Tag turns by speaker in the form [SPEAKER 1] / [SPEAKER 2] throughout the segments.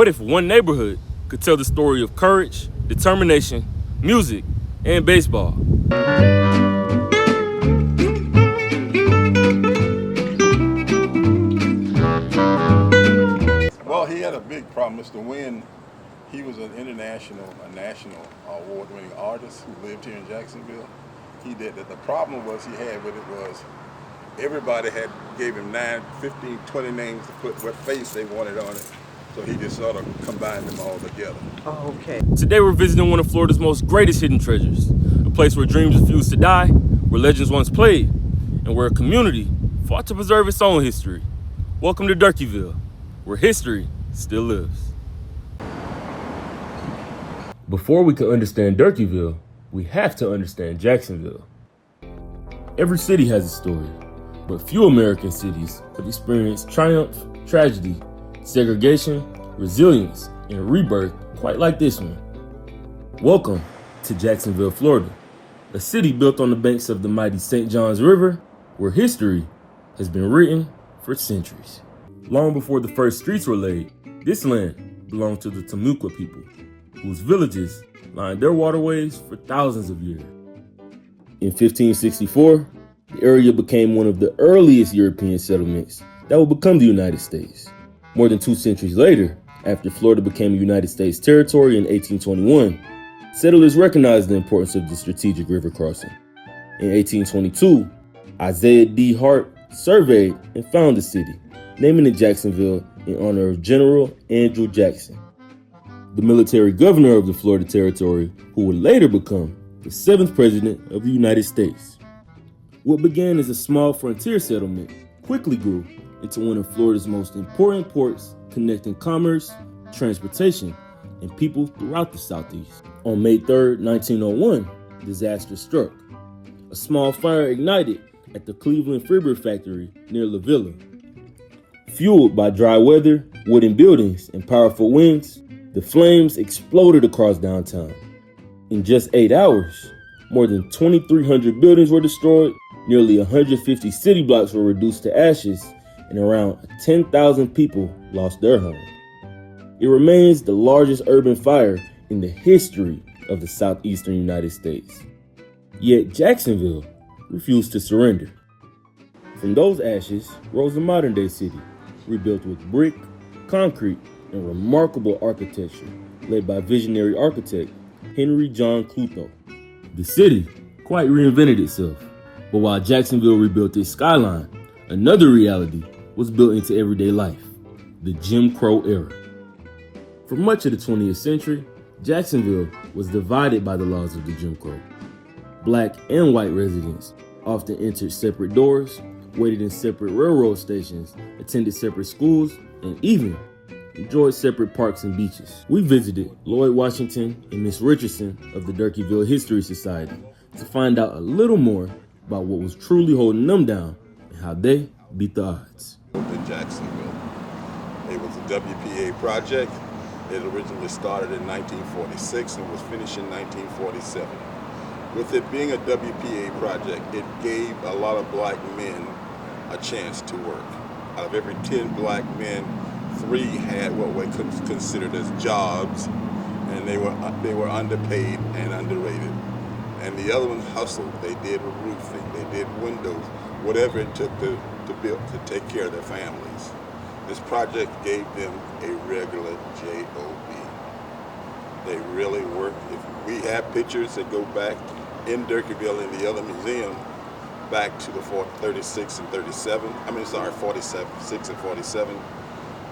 [SPEAKER 1] What if one neighborhood could tell the story of courage, determination, music, and baseball?
[SPEAKER 2] Well, he had a big problem. Mr. Wynn, he was a national award-winning artist who lived here in Jacksonville. He did that. The problem was he had with it was everybody gave him 9, 15, 20 names to put what face they wanted on it. So he just sort of combined them all together.
[SPEAKER 3] Oh, okay.
[SPEAKER 1] Today we're visiting one of Florida's most greatest hidden treasures, a place where dreams refuse to die, where legends once played, and where a community fought to preserve its own history. Welcome to Durkeeville, where history still lives. Before we can understand Durkeeville, we have to understand Jacksonville. Every city has a story, but few American cities have experienced triumph, tragedy, segregation, resilience, and rebirth quite like this one. Welcome to Jacksonville, Florida, a city built on the banks of the mighty St. Johns River, where history has been written for centuries. Long before the first streets were laid, this land belonged to the Timucua people, whose villages lined their waterways for thousands of years. In 1564, the area became one of the earliest European settlements that would become the United States. More than 2 centuries later, after Florida became a United States territory in 1821, settlers recognized the importance of the strategic river crossing. In 1822, Isaiah D. Hart surveyed and found the city, naming it Jacksonville in honor of General Andrew Jackson, the military governor of the Florida Territory, who would later become the 7th president of the United States. What began as a small frontier settlement quickly grew into one of Florida's most important ports, connecting commerce, transportation, and people throughout the Southeast. On May 3, 1901, disaster struck. A small fire ignited at the Cleveland Fiber Factory near La Villa. Fueled by dry weather, wooden buildings, and powerful winds, the flames exploded across downtown. In just 8 hours, more than 2,300 buildings were destroyed, nearly 150 city blocks were reduced to ashes, and around 10,000 people lost their homes. It remains the largest urban fire in the history of the southeastern United States. Yet Jacksonville refused to surrender. From those ashes rose a modern-day city, rebuilt with brick, concrete, and remarkable architecture, led by visionary architect Henry John Clutho. The city quite reinvented itself, but while Jacksonville rebuilt its skyline, another reality was built into everyday life, the Jim Crow era. For much of the 20th century, Jacksonville was divided by the laws of the Jim Crow. Black and white residents often entered separate doors, waited in separate railroad stations, attended separate schools, and even enjoyed separate parks and beaches. We visited Lloyd Washington and Miss Richardson of the Durkeeville Historical Society to find out a little more about what was truly holding them down and how they beat the odds.
[SPEAKER 2] In Jacksonville, it was a WPA project. It originally started in 1946 and was finished in 1947. With it being a WPA project, it gave a lot of black men a chance to work. Out of every 10 black men, 3 had what were considered as jobs, and they were underpaid and underrated. And the other ones hustled. They did roofing, they did windows, whatever it took to build, to take care of their families. This project gave them a regular job. They really worked. If we have pictures that go back in Durkeeville and the other museum back to the 36 and 37, 46 and 47,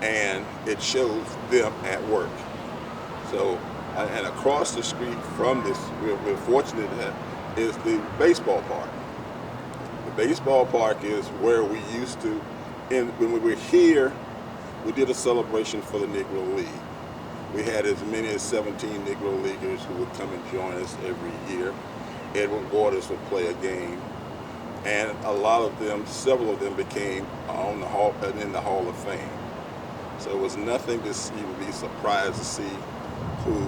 [SPEAKER 2] and it shows them at work. So, and across the street from this, we're fortunate to have, is the baseball park. The baseball park is where we used to, when we were here, we did a celebration for the Negro League. We had as many as 17 Negro Leaguers who would come and join us every year. Edward Waters would play a game, and a lot of them, several of them became in the Hall of Fame. So it was nothing to you would be surprised to see who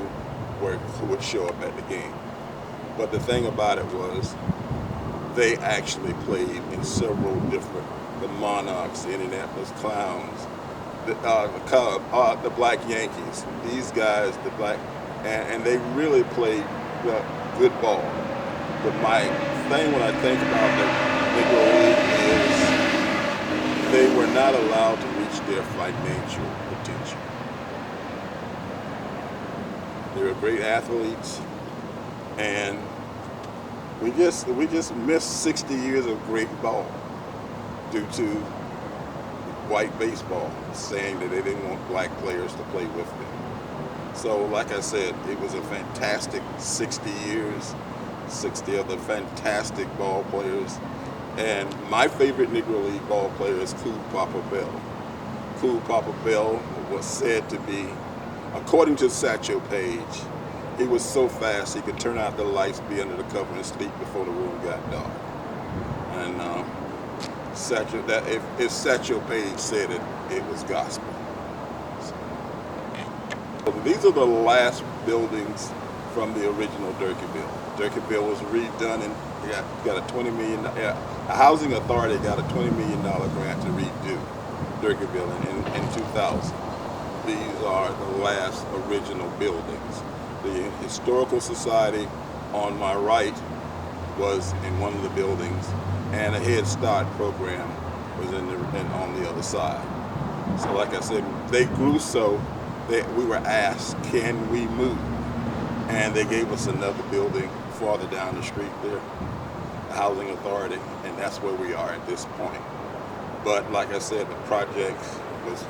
[SPEAKER 2] would show up at the game. But the thing about it was, they actually played in several different, the Monarchs, the Indianapolis Clowns, the Black Yankees. These guys, the black, and they really played good ball. But my thing when I think about the Negro League is they were not allowed to reach their financial potential. They were great athletes, and we just missed 60 years of great ball due to white baseball saying that they didn't want black players to play with them. So like I said, it was a fantastic 60 years, 60 of the fantastic ball players. And my favorite Negro League ball player is Cool Papa Bell. Cool Papa Bell was said to be, according to Satchel Paige, he was so fast he could turn out the lights, be under the cover, and sleep before the room got dark. And if Satchel Paige said it, it was gospel. So these are the last buildings from the original Durkeeville. Durkeeville was redone and got a $20 million. A housing authority got a $20 million grant to redo Durkeeville in 2000. These are the last original buildings. The Historical Society on my right was in one of the buildings, and a Head Start program was on the other side. So like I said, they grew so that we were asked, can we move? And they gave us another building farther down the street there, the Housing Authority, and that's where we are at this point. But like I said, the project was,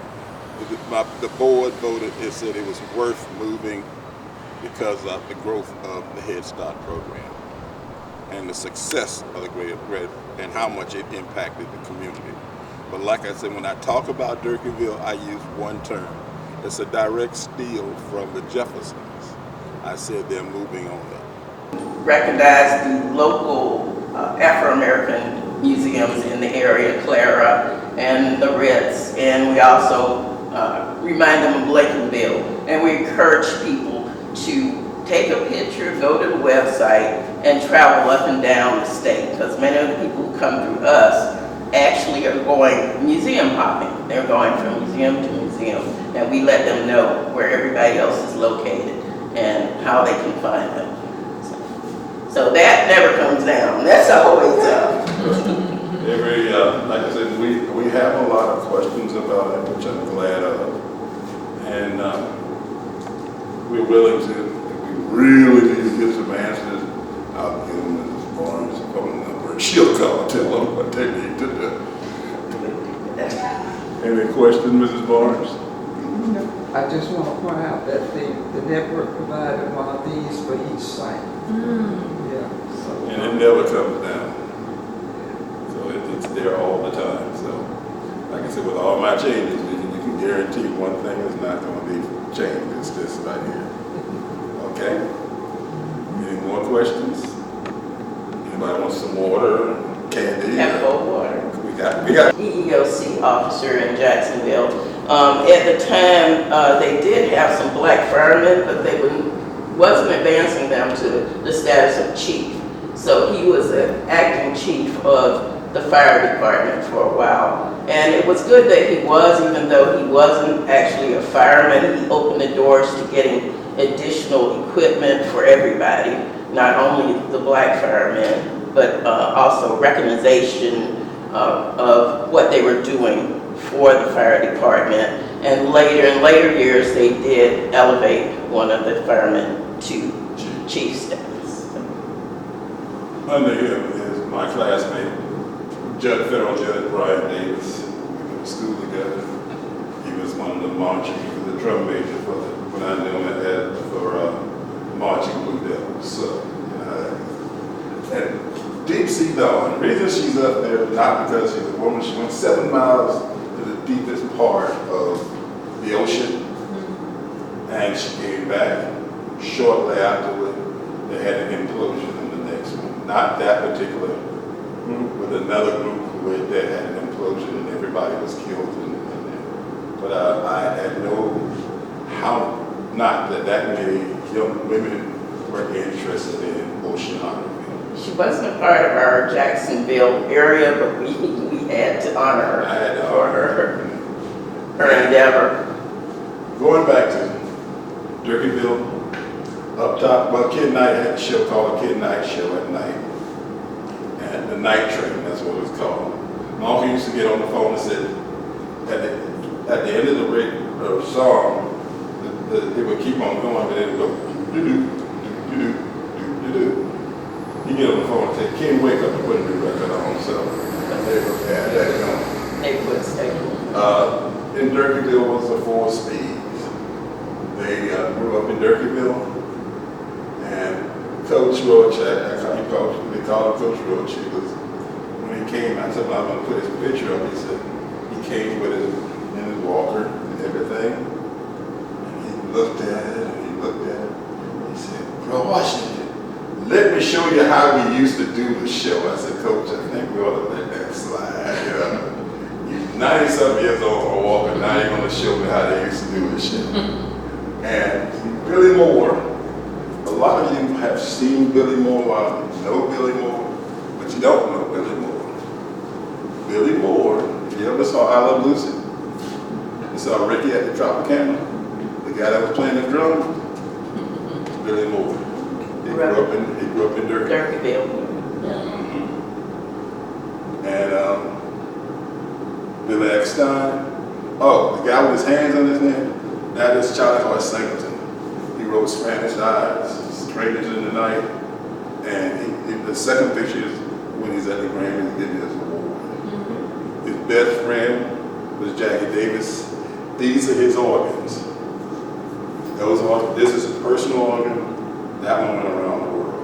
[SPEAKER 2] the board voted, it said it was worth moving because of the growth of the Head Start program and the success of the Great Red and how much it impacted the community. But like I said, when I talk about Durkeeville, I use one term. It's a direct steal from the Jeffersons. I said they're moving on up.
[SPEAKER 3] Recognize the local Afro-American museums in the area, Clara and the Ritz, and we also remind them of Lakeville. And we encourage people to take a picture, go to the website, and travel up and down the state, because many of the people who come through us actually are going museum hopping. They're going from museum to museum, and we let them know where everybody else is located and how they can find them. So that never comes down. That's always up.
[SPEAKER 2] Like I said, we have a lot of questions about it, which I'm glad of. And we're willing to, if we really need to get some answers, I'll give them Mrs. Barnes' phone number, and she'll call and tell them what they need to do. Any questions, Mrs. Barnes?
[SPEAKER 4] I just want to point out that the network provided one of these for each site. Yeah. So,
[SPEAKER 2] And it never comes down. So it's there all the time. So, like I said, with all my changes, you can guarantee one thing is not going to be changed. It's this right here. Okay? Any more questions? Anybody want some water, candy?
[SPEAKER 3] Have cold water.
[SPEAKER 2] We got
[SPEAKER 3] EEOC officer in Jacksonville. At the time, they did have some black firemen, but they wasn't advancing them to the status of chief. So he was an acting chief of the fire department for a while. And it was good that he was, even though he wasn't actually a fireman, he opened the doors to getting additional equipment for everybody, not only the black firemen, but also recognition of what they were doing for the fire department. And later, in later years, they did elevate one of the firemen to chief status.
[SPEAKER 2] under him is my classmate, Federal Judge Brian Davis. We went to school together. He was one of the marching, he was a drum major for when I knew him for marching Blue Devils. So, and Deep Sea Dawn, the reason she's up there, not because she's a woman, she went 7 miles to the deepest part of the ocean, and she came back. Shortly afterward, they had an implosion in the next one. Not that particular group, but another group that had an implosion and everybody was killed in there. But I had not that many young women were interested in oceanography.
[SPEAKER 3] She wasn't a part of our Jacksonville area, but we had to honor her for her. her endeavor.
[SPEAKER 2] Going back to Durkeeville, up top, well, Kid Night had a show called the Kid Night Show at night. And the night train, that's what it was called. My uncle used to get on the phone and said, at the end of the song, it would keep on going, but it would go do-do, do-do, do-do. You get on the phone and say, Ken, wake up and put a new record on. So they were bad, that's going.
[SPEAKER 3] They would stay.
[SPEAKER 2] In Durkeeville was the Four Speeds. They grew up in Durkeeville, and Coach Roach, they called him Coach Roach. When he came, I said, well, I'm going to put his picture up. He said, he came with in his walker and everything. And he looked at it, and he looked at it. He said, Bro Washington, let me show you how we used to do the show. I said, Coach, I think we ought to let that slide. You know? You're 90-something years old on a walker, now you're going to show me how they used to do the show. And Billy Moore, a lot of you have seen Billy Moore, a lot of you know Billy Moore, but you don't know Billy Moore. Billy Moore, you ever saw I Love Lucy? You saw Ricky at the Tropicana? The guy that was playing the drums? Billy Moore. He grew up in Durkeeville.
[SPEAKER 3] Durkeeville.
[SPEAKER 2] And Billy Eckstein. Oh, the guy with his hands on his neck, that is Charlie Hoy Singleton. He wrote Spanish Eyes, Strangers in the Night, and the second picture is when he's at the Grammys getting his award. His best friend was Jackie Davis. These are his organs. This is a personal organ. That one went around the world.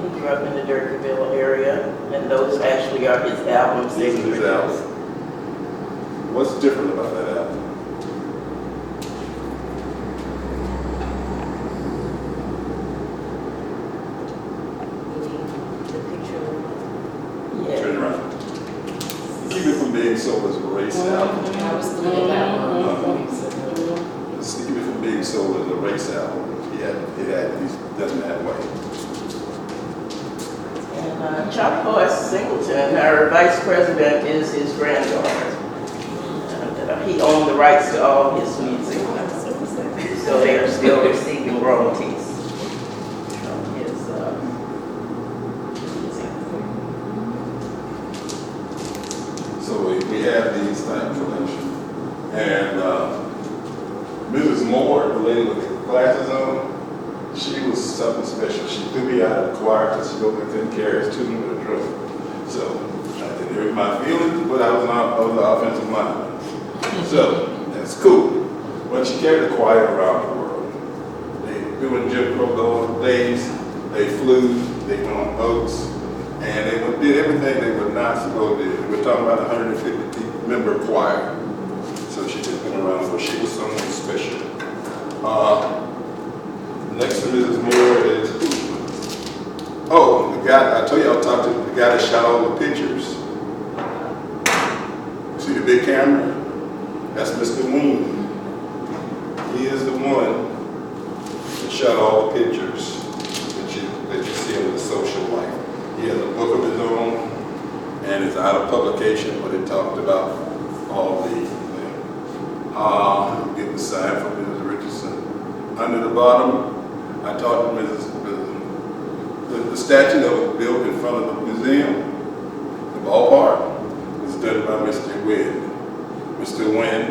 [SPEAKER 3] He grew up in the Durkeeville area, and those actually are his albums.
[SPEAKER 2] These are his albums. What's different about that album?
[SPEAKER 3] Yeah.
[SPEAKER 2] Turn around. Keep It From Being Sold as a race album.
[SPEAKER 5] I was thinking that one.
[SPEAKER 2] Keep It From Being Sold as a race album. He's done that way.
[SPEAKER 3] And Charlie Hoy Singleton, our vice president, is his granddaughter. He owned the rights to all his music, so they are still receiving royalties from his music.
[SPEAKER 2] So we have these type of collection. And Mrs. Moore, the lady with the glasses on, she was something special. She threw me out of the choir because she couldn't carry us to me with a drum. So I didn't hurt my feelings, but I was the offensive lineman. So that's cool. But she carried the choir around the world. They doing Jim Crow days. They flew. They went on boats, and they did everything they were not supposed to do. We're talking about 150 member choir. So she just went around. So she was someone special. Next to Mrs. Moore is, the guy, I told you I'll talk to the guy that shot all the pictures. See the big camera? That's Mr. Ween. He is the one that shot all the pictures that you see in the social life. He has a book of his own, and it's out of publication, but it talked about all the things. I'm getting the sign from Mrs. Richardson. Under the bottom, I talked to the statue that was built in front of the museum, the ballpark, was done by Mr. Wynn. Mr. Wynn,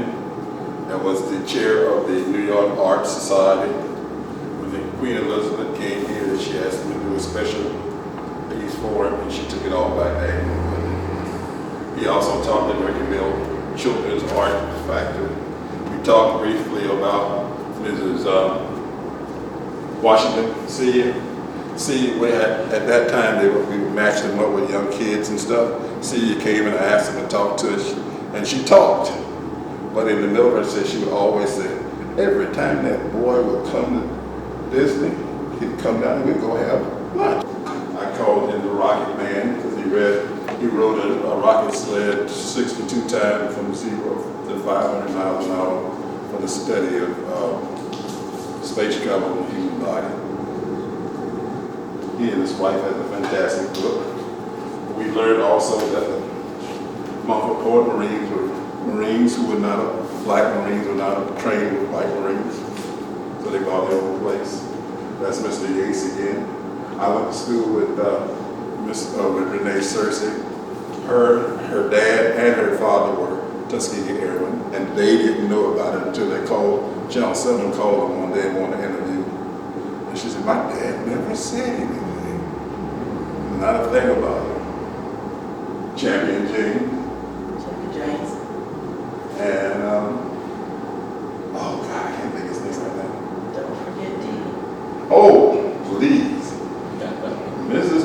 [SPEAKER 2] that was the chair of the New York Art Society. When the Queen Elizabeth came here, she asked him to do a special piece for him, and she took it all back to England with it. He also talked at Durkeeville Children's Art Factory. We talked briefly about Mrs. Washington. See, at that time we would match them up with young kids and stuff. See, came and I asked him to talk to us, and she talked. But in the middle of her, she would always say, every time that boy would come to Disney, he'd come down and we'd go have lunch. I called him the Rocket Man because he rode a rocket sled 62 times from 0 to 500 miles an hour for the study of space travel and the human body. He and his wife had a fantastic book. We learned also that the Montfort Marines were Marines who were not, black Marines were not trained with white Marines. So they bought their own place. That's Mr. Yates again. I went to school with with Renee Cersei. Her dad and her father were Tuskegee Airmen, and they didn't know about it until they called, Channel 7 called them one day and wanted to interview. And she said, my dad never said anything. Not a thing about it. Champion James. And, oh God, I can't think of his name right now.
[SPEAKER 3] Don't forget D.
[SPEAKER 2] Oh, please. Mrs.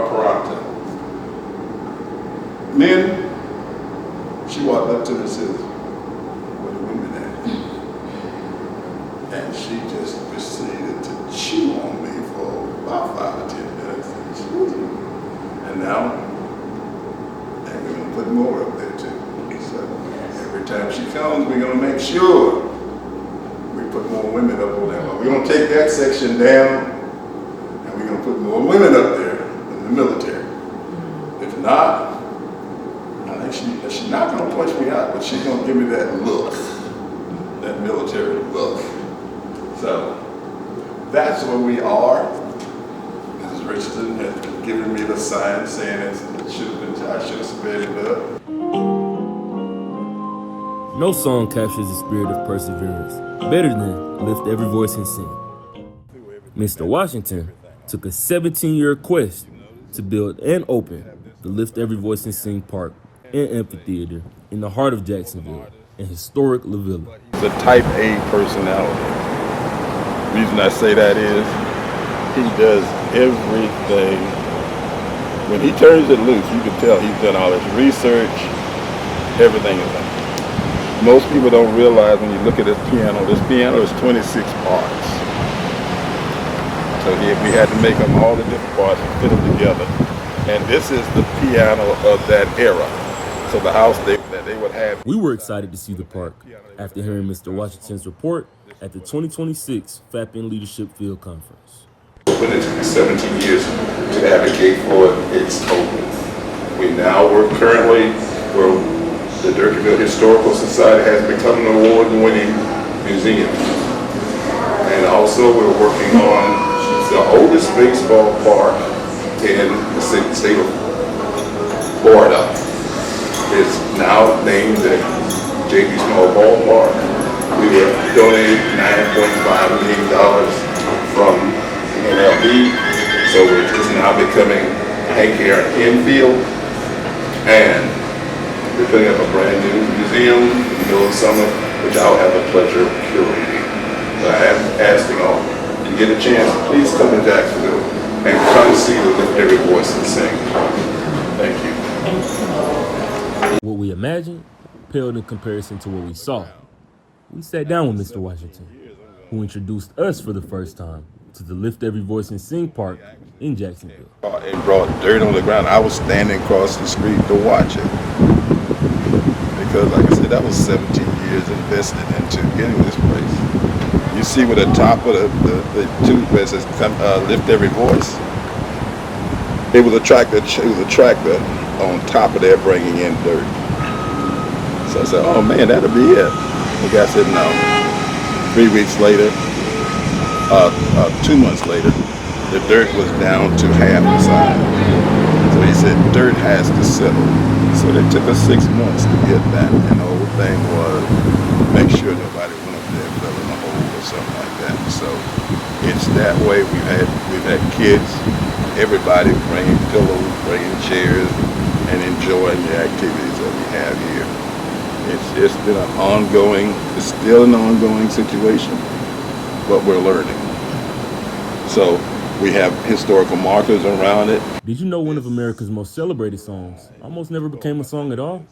[SPEAKER 2] Parata. Then she walked up to me and says, where the women at? And she just proceeded to chew on me for about 5 or 10 minutes. And now, and we're going to put more up there too. So every time she comes, we're going to make sure we put more women up on that. We're going to take that section down, and we're going to put more women up there in the military. If not, I think she's not going to push me out, but she's going to give me that look, that military look. So that's where we are. Mrs. Richardson has given me the sign saying I should have sped it up.
[SPEAKER 1] No song captures the spirit of perseverance better than Lift Every Voice and Sing. Mr. Washington took a 17-year quest to build and open the Lift Every Voice and Sing Park and Amphitheater in the heart of Jacksonville in historic LaVilla.
[SPEAKER 2] He's a type A personality. The reason I say that is he does everything. When he turns it loose, you can tell he's done all his research, everything is done. Most people don't realize when you look at this piano is 26 parts. So we had to make them all the different parts and fit them together. And this is the piano of that era. So the house that they would have.
[SPEAKER 1] We were excited to see the park after hearing Mr. Washington's report at the 2026 FAAHPN Leadership Field Conference.
[SPEAKER 2] When it took 17 years to advocate for it, it's open. We now work currently where the Durkeeville Historical Society has become an award-winning museum. And also we're working on the oldest baseball park in the state of Florida. It's now named the J.B. Small Ballpark. We were donated $9.5 million from NLB, so it's now becoming Hank Aaron Infield, and we're putting up a brand new museum in the middle of summer, which I'll have the pleasure of curating. So I am asking all, if you get a chance, please come to Jacksonville and come see the Lift Every Voice and Sing. Thank you.
[SPEAKER 1] What we imagined paled in comparison to what we saw. We sat down with Mr. Washington, who introduced us for the first time to the Lift Every Voice and Sing Park in Jacksonville.
[SPEAKER 2] And brought dirt on the ground. I was standing across the street to watch it. Because like I said, that was 17 years invested into getting this place. You see where the top of the tube where it says Lift Every Voice. It was a tractor on top of there bringing in dirt. So I said, oh man, that'll be it. The guy said no. 3 weeks later, 2 months later, the dirt was down to half the size. So he said, dirt has to settle. So it took us 6 months to get that. And the whole thing was make sure nobody went up there and fell in a hole or something like that. So it's that way. We've had kids, everybody bringing pillows, bringing chairs, and enjoying the activities that we have here. It's been an ongoing, it's still an ongoing situation, but we're learning. So we have historical markers around it.
[SPEAKER 1] Did you know one of America's most celebrated songs almost never became a song at all?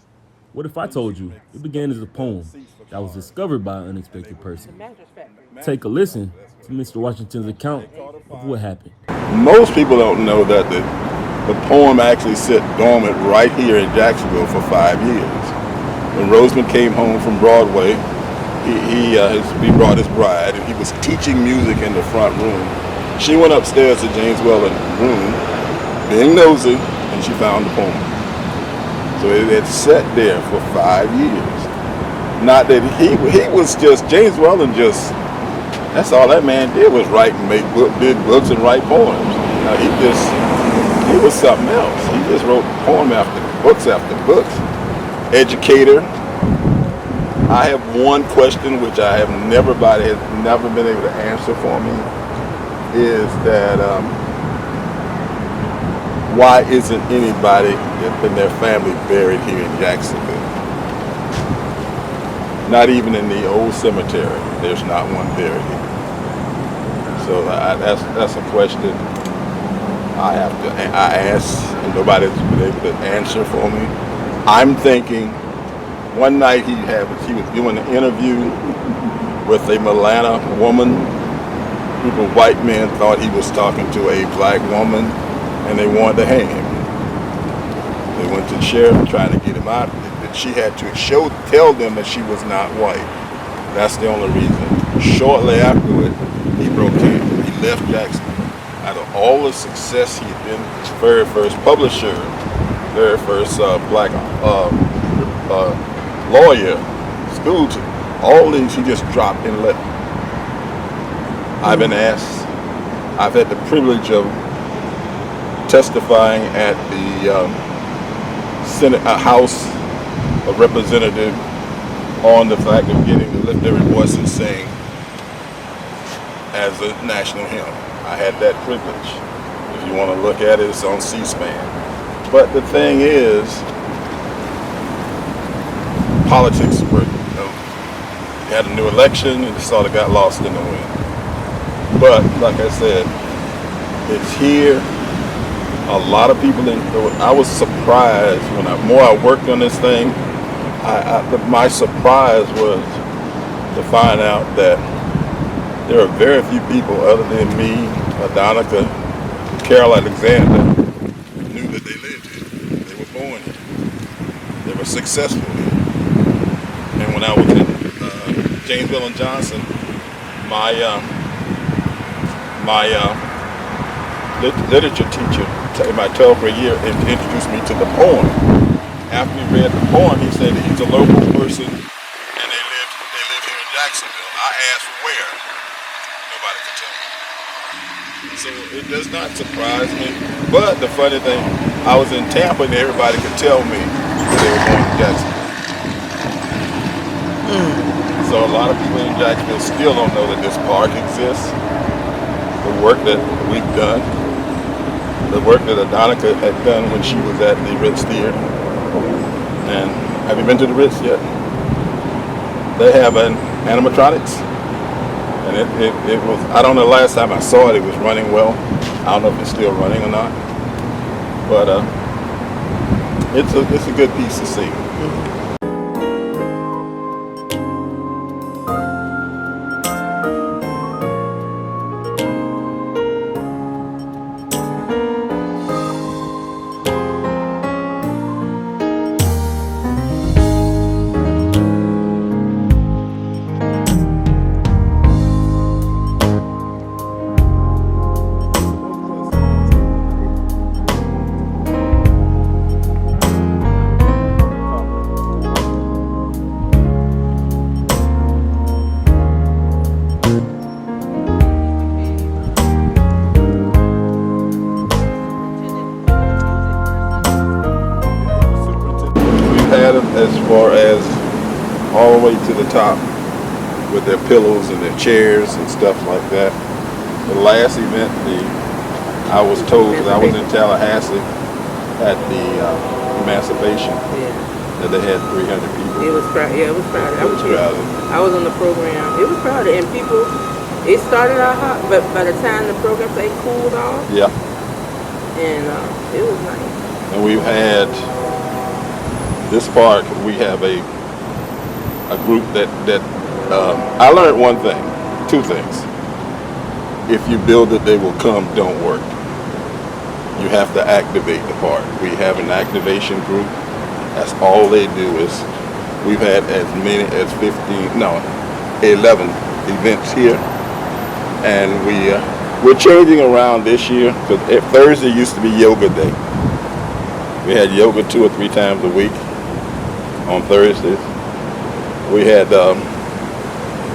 [SPEAKER 1] What if I told you it began as a poem that was discovered by an unexpected person? Take a listen to Mr. Washington's account of what happened.
[SPEAKER 2] Most people don't know that the poem actually sat dormant right here in Jacksonville for 5 years. When Rosamond came home from Broadway, he brought his bride, and he was teaching music in the front room. She went upstairs to James Weldon's room, being nosy, and she found the poem. So it had sat there for 5 years. Not that he was just, James Weldon just, that's all that man did was write and did books and write poems. Now he was something else. He just wrote poem after books, educator. I have one question which I have nobody has never been able to answer for me, is that why isn't anybody in their family buried here in Jacksonville? Not even in the old cemetery, there's not one buried here. So that's a question I asked, and nobody's been able to answer for me. I'm thinking, one night he was doing an interview with a Milana woman. A group of white men thought he was talking to a black woman, and they wanted to hang him. They went to the sheriff trying to get him out. She had to tell them that she was not white. That's the only reason. Shortly afterward, he broke in. He left Jacksonville. Out of all the success he had been, his very first publisher, very first black lawyer, school teacher, all these he just dropped and left. I've been asked, I've had the privilege of testifying at the Senate House of Representatives on the fact of getting to lift every voice and sing as a national hymn. I had that privilege. If you want to look at it, it's on C-SPAN. But the thing is, politics were, you had a new election and it sort of got lost in the wind. But like I said, it's here. A lot of people, I was surprised when the more I worked on this thing, my surprise was to find out that there are very few people other than me, Adonica, Carol Alexander, who knew that they lived here. They were born here. They were successful here. And when I was in Janesville and Johnson, my literature teacher in my 12th grade year introduced me to the poem. After he read the poem, he said he's a local person and they live here in Jacksonville. I asked where. Nobody could tell me. So it does not surprise me. But the funny thing, I was in Tampa and everybody could tell me that they were going to Jacksonville. So a lot of people in Jacksonville still don't know that this park exists. The work that we've done, the work that Adonica had done when she was at the Ritz Theater. And have you been to the Ritz yet? They have an animatronics. And it was, I don't know, last time I saw it, it was running well. I don't know if it's still running or not. But it's a good piece to see. As far as all the way to the top with their pillows and their chairs and stuff like that. The last event, I was told, because I was in Tallahassee at the Emancipation, that they had 300 people.
[SPEAKER 3] It was crowded. Yeah, it was crowded.
[SPEAKER 2] It was crowded.
[SPEAKER 3] I was on the program. It was crowded, and people. It started out hot, but by the time the program they cooled off.
[SPEAKER 2] Yeah.
[SPEAKER 3] And it was nice.
[SPEAKER 2] And we've had. This park, we have a group that I learned one thing, two things. If you build it, they will come, don't work. You have to activate the park. We have an activation group. That's all they do is, we've had as many as 11 events here. And we're changing around this year, because Thursday used to be yoga day. We had yoga 2 or 3 times a week on Thursdays. We had,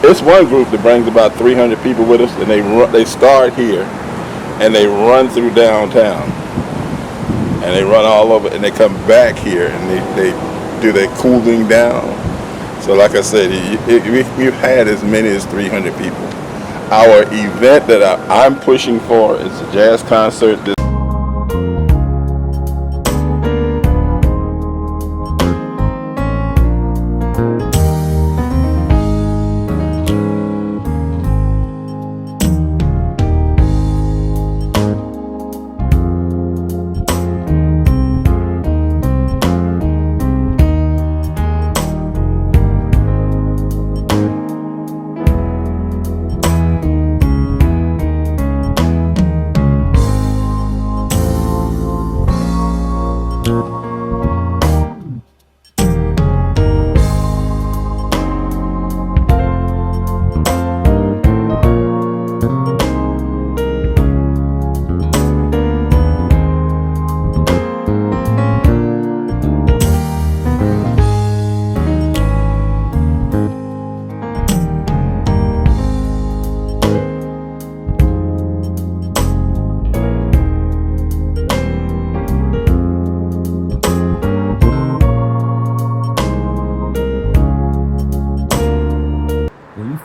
[SPEAKER 2] it's one group that brings about 300 people with us, and they start here, and they run through downtown. And they run all over, and they come back here, and they do their cooling down. So like I said, we've had as many as 300 people. Our event that I'm pushing for is a jazz concert.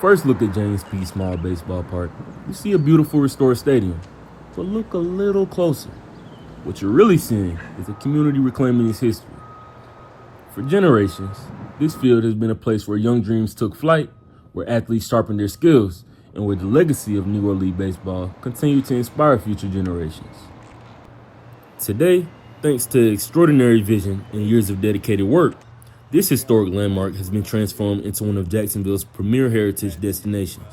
[SPEAKER 1] First look at James P. Small Baseball Park, you see a beautiful restored stadium. But look a little closer. What you're really seeing is a community reclaiming its history. For generations, this field has been a place where young dreams took flight, where athletes sharpened their skills, and where the legacy of Negro League Baseball continued to inspire future generations. Today, thanks to extraordinary vision and years of dedicated work, this historic landmark has been transformed into one of Jacksonville's premier heritage destinations.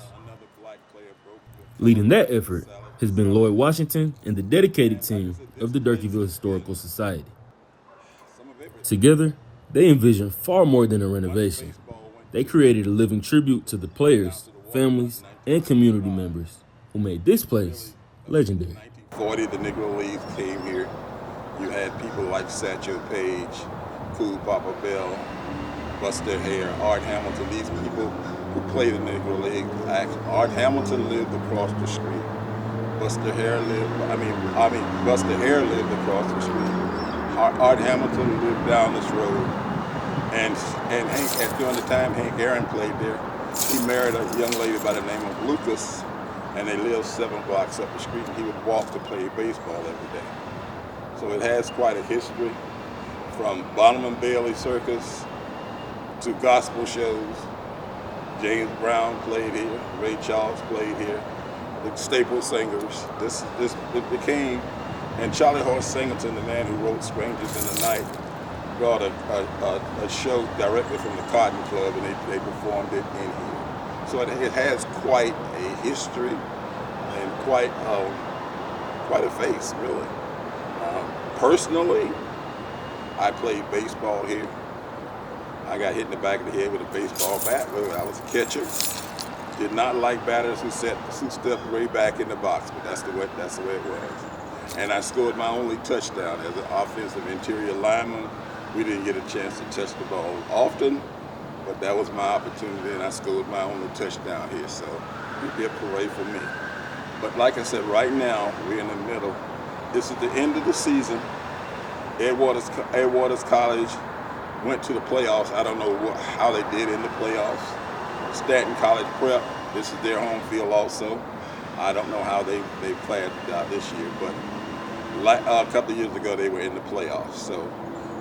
[SPEAKER 1] Leading that effort has been Lloyd Washington and the dedicated team of the Durkeeville Historical Society. Together, they envisioned far more than a renovation. They created a living tribute to the players, families, and community members who made this place legendary.
[SPEAKER 2] 40, the Negro League came here. You had people like Satchel Paige, Cool Papa Bell, Buster Hare, Art Hamilton. These people who played in the Negro League. Art Hamilton lived across the street. Buster Hare lived across the street. Art Hamilton lived down this road. And Hank, during the time Hank Aaron played there, he married a young lady by the name of Lucas, and they lived 7 blocks up the street, and he would walk to play baseball every day. So it has quite a history, from Bonham and Bailey Circus to gospel shows. James Brown played here, Ray Charles played here, the staple singers. It became, and Charlie Horse Singleton, the man who wrote Strangers in the Night, brought a show directly from the Cotton Club, and they performed it in here. So it has quite a history and quite a face, really. Personally, I played baseball here. I got hit in the back of the head with a baseball bat when I was a catcher. Did not like batters who stepped way back in the box, but that's the way it was. And I scored my only touchdown as an offensive interior lineman. We didn't get a chance to touch the ball often, but that was my opportunity, and I scored my only touchdown here. So it'd be a parade for me. But like I said, right now we're in the middle. This is the end of the season. Edward's College went to the playoffs. I don't know how they did in the playoffs. Stanton College Prep, this is their home field also. I don't know how they played out this year, but a couple of years ago they were in the playoffs. So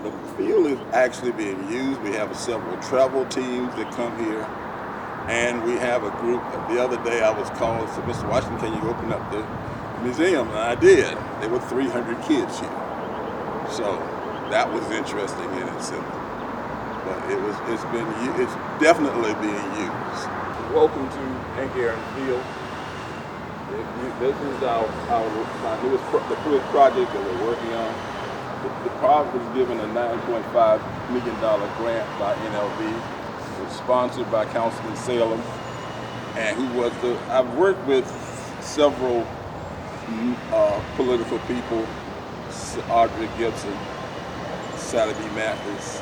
[SPEAKER 2] the field is actually being used. We have several travel teams that come here, and we have a group. The other day I was called and said, Mr. Washington, can you open up the museum? And I did. There were 300 kids here. So that was interesting in itself. But it's definitely being used. Welcome to Hank Aaron Field. This is our newest project that we're working on. The project was given a $9.5 million grant by NLB. It was sponsored by Councilman Salem, and I've worked with several political people, Audrey Gibson, Sally B. Mathis,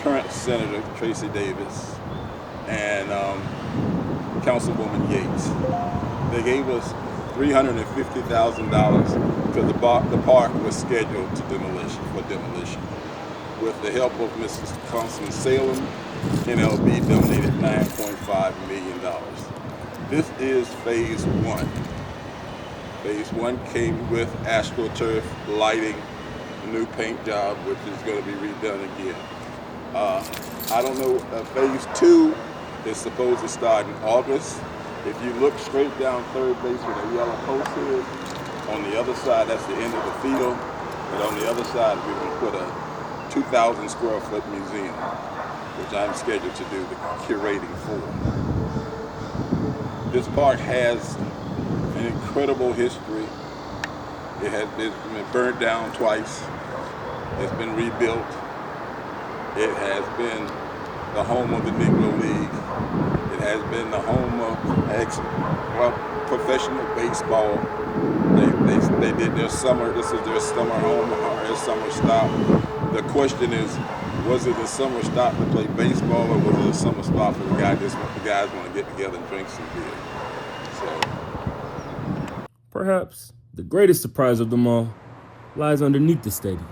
[SPEAKER 2] current Senator Tracy Davis, and Councilwoman Yates. They gave us $350,000 because the park was scheduled for demolition. With the help of Mrs. Constance Salem, NLB donated $9.5 million. This is phase one. Phase one came with AstroTurf, lighting, a new paint job, which is going to be redone again. I don't know, phase two is supposed to start in August. If you look straight down third base where the yellow post is, on the other side, that's the end of the field. But on the other side, we're going to put a 2,000 square foot museum, which I'm scheduled to do the curating for. This park has an incredible history. It has been burned down twice. It's been rebuilt. It has been the home of the Negro League. It has been the home of professional baseball. They did their summer, this is their summer home or their summer stop. The question is, was it a summer stop to play baseball, or was it a summer stop for the guys want to get together and drink some beer? So,
[SPEAKER 1] Perhaps the greatest surprise of them all lies underneath the stadium.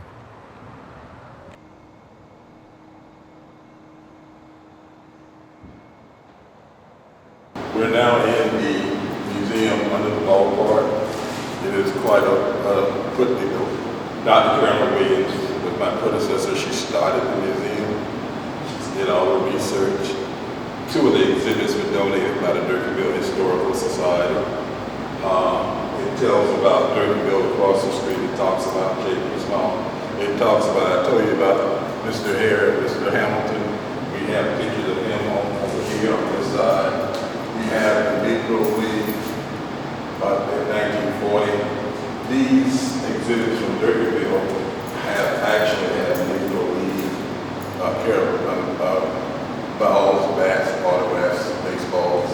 [SPEAKER 2] we're now in the museum under the ballpark. It is quite a Dr. Cameron Williams was my predecessor. She started the museum. She did all the research. Two of the exhibits were donated by the Durkeeville Historical Society. It tells about Durkeeville across the street. It talks about Jayvon Adams. It talks about, I told you about Mr. Hare, Mr. Hamilton. We have pictures of him over here on this side. We have the Negro League in 1940. These exhibits from Durkeeville have actually had Negro League balls, bats, autographs, baseballs,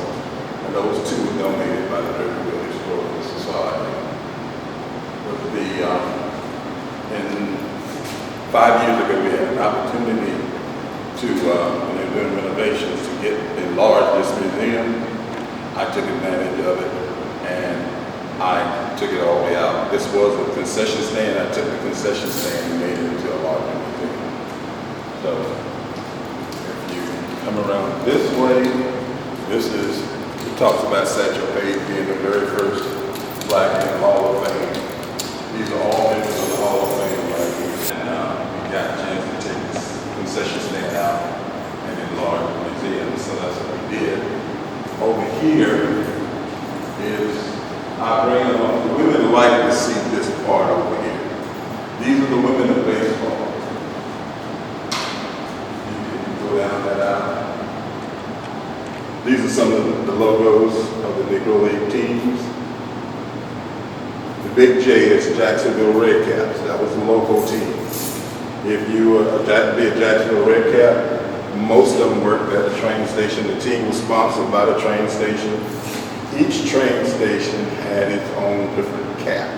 [SPEAKER 2] and those two were donated by the Durkeeville Historical Society. And 5 years ago, we had an opportunity to, when they were doing renovations, to enlarge this museum. I took advantage of it, and I took it all the way out. This was a concession stand. I took the concession stand and made it into a larger museum. So, if you come around this way, it talks about Satchel Paige being the very first Black in the Hall of Fame. These are all members of the Hall of Fame right here. And we got a chance to take this concession stand out and enlarge the museum, so that's what we did. Over here is, I bring along, the women like to see this part over here. These are the women of baseball. You can go down that aisle. These are some of the logos of the Negro League teams. The big J is Jacksonville Redcaps. That was the local team. If you were be a Jacksonville Redcap, most of them worked at the train station. The team was sponsored by the train station. Each train station had its own different cap.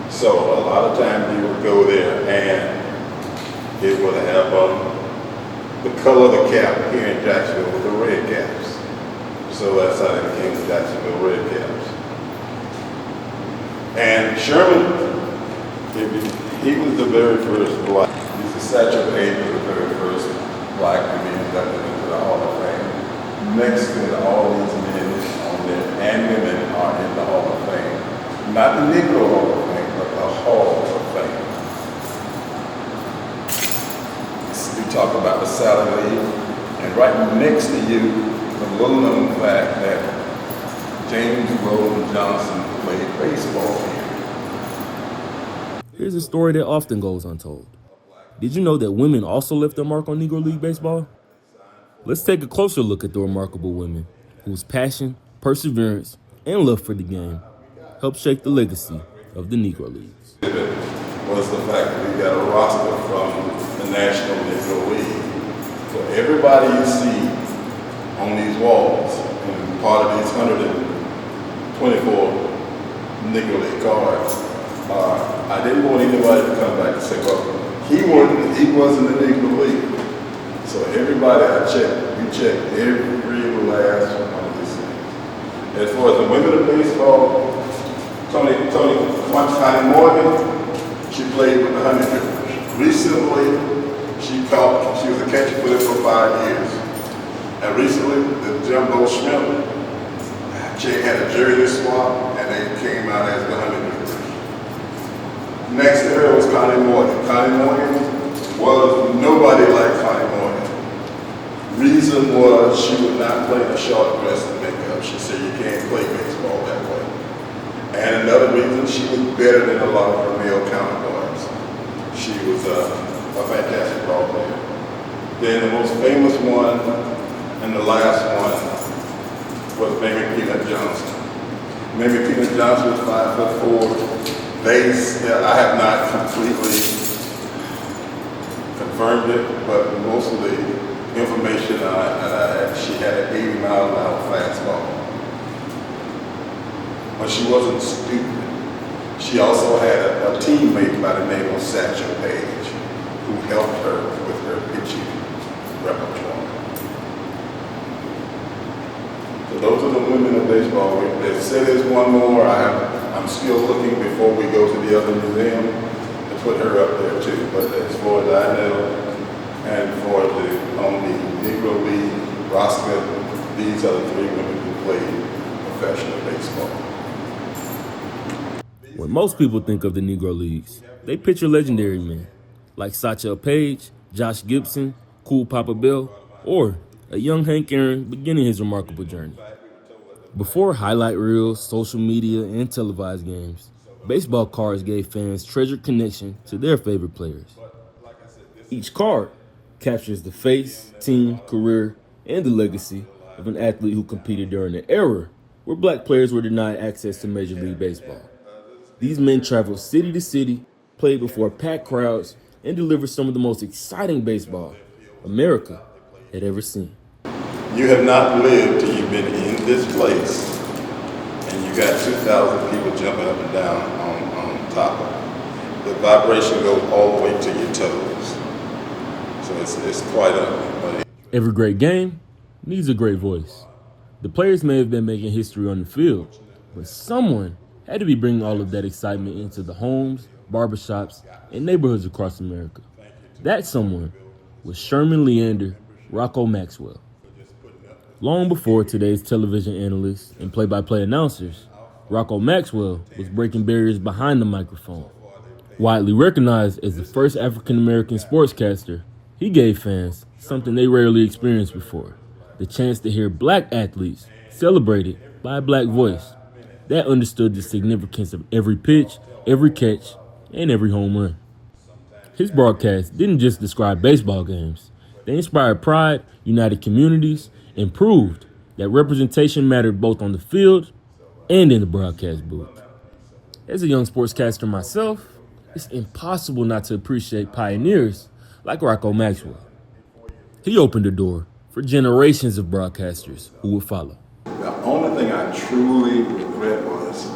[SPEAKER 2] So a lot of times you would go there and it would have the color of the cap here in Jacksonville with the red caps. So that's how they became the Jacksonville Redcaps. And Sherman, he was the very first Black. Satchel Paige was the very first Black to be inducted into the Hall of Fame. Next to all these men on there and women are in the Hall of Fame. Not the Negro Hall of Fame, but the Hall of Fame. We talk about the Sally League, and right next to you, the little known fact that James Weldon Johnson played baseball here.
[SPEAKER 1] Here's a story that often goes untold. Did you know that women also left their mark on Negro League baseball? Let's take a closer look at the remarkable women whose passion, perseverance, and love for the game helped shape the legacy of the Negro Leagues.
[SPEAKER 2] Was the fact that we got a roster from the National Negro League. So everybody you see on these walls, and part of these 124 Negro League cards, are I didn't want anybody to come back and say, well, he wasn't in the Negro League. So everybody we checked every last one of these things. As far as the women of baseball, Connie Morgan, she played with the Honey Drippers. Recently, she was a catcher for them for 5 years. And recently, the Jumbo Shrimp, she had a jersey swap, and they came out as the Honey Drippers. Next to her was Connie Morgan. Connie Morgan was nobody like Connie Morgan. Reason was she would not play the short dress and makeup. She said you can't play baseball that way. And another reason, she was better than a lot of her male counterparts. She was a fantastic ball player. Then the most famous one and the last one was Mamie Peanut Johnson. Mamie Peanut Johnson was 5'4". I have not completely confirmed it, but most of the information I had, she had an 80-mile-an-hour fastball. But she wasn't stupid. She also had a teammate by the name of Satchel Paige, who helped her with her pitching repertoire. So those are the women of baseball. They said there's one more. I'm still looking before we go to the other museum to put her up there too. But as far as I know, and for on the Negro League roster, these are the 3 women who played professional baseball.
[SPEAKER 1] When most people think of the Negro Leagues, they picture legendary men like Satchel Paige, Josh Gibson, Cool Papa Bell, or a young Hank Aaron beginning his remarkable journey. Before highlight reels, social media, and televised games, baseball cards gave fans treasured connection to their favorite players. Each card captures the face, team, career, and the legacy of an athlete who competed during an era where black players were denied access to Major League Baseball. These men traveled city to city, played before packed crowds, and delivered some of the most exciting baseball America had ever seen.
[SPEAKER 2] You have not lived till you've been in this place, and you got 2,000 people jumping up and down on top of it. The vibration goes all the way to your toes. So it's quite a...
[SPEAKER 1] Every great game needs a great voice. The players may have been making history on the field, but someone had to be bringing all of that excitement into the homes, barbershops, and neighborhoods across America. That someone was Sherman Leander Rocco Maxwell. Long before today's television analysts and play-by-play announcers, Rocco Maxwell was breaking barriers behind the microphone. Widely recognized as the first African-American sportscaster, he gave fans something they rarely experienced before, the chance to hear black athletes celebrated by a black voice that understood the significance of every pitch, every catch, and every home run. His broadcast didn't just describe baseball games. They inspired pride, united communities, and proved that representation mattered both on the field and in the broadcast booth. As a young sportscaster myself, it's impossible not to appreciate pioneers like Rocco Maxwell. He opened the door for generations of broadcasters who would follow.
[SPEAKER 2] The only thing I truly regret was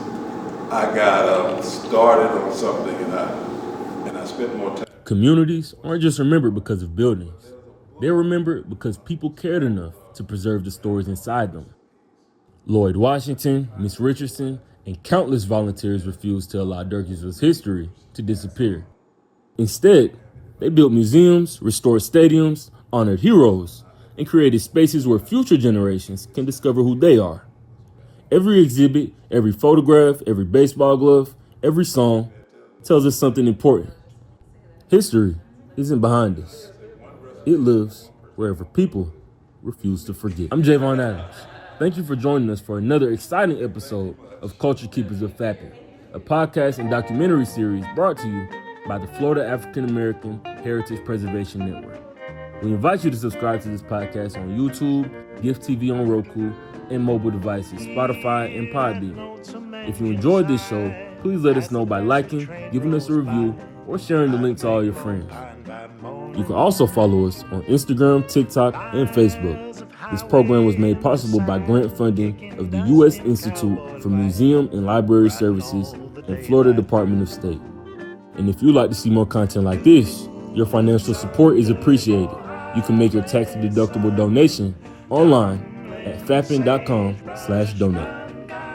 [SPEAKER 2] I got started on something and I spent more time.
[SPEAKER 1] Communities aren't just remembered because of buildings. They're remembered because people cared enough to preserve the stories inside them. Lloyd Washington, Miss Richardson, and countless volunteers refused to allow Durkeeville's history to disappear. Instead, they built museums, restored stadiums, honored heroes, and created spaces where future generations can discover who they are. Every exhibit, every photograph, every baseball glove, every song tells us something important. History isn't behind us. It lives wherever people refuse to forget. I'm Jayvon Adams. Thank you for joining us for another exciting episode of Culture Keepers of FAAHPN, a podcast and documentary series brought to you by the Florida African American Heritage Preservation Network. We invite you to subscribe to this podcast on YouTube, Gift TV on Roku, and mobile devices, Spotify, and Podbean. If you enjoyed this show, please let us know by liking, giving us a review, or sharing the link to all your friends. You can also follow us on Instagram, TikTok, and Facebook. This program was made possible by grant funding of the U.S. Institute for Museum and Library Services and Florida Department of State. And if you'd like to see more content like this, your financial support is appreciated. You can make your tax-deductible donation online at FAAHPN.com/donate.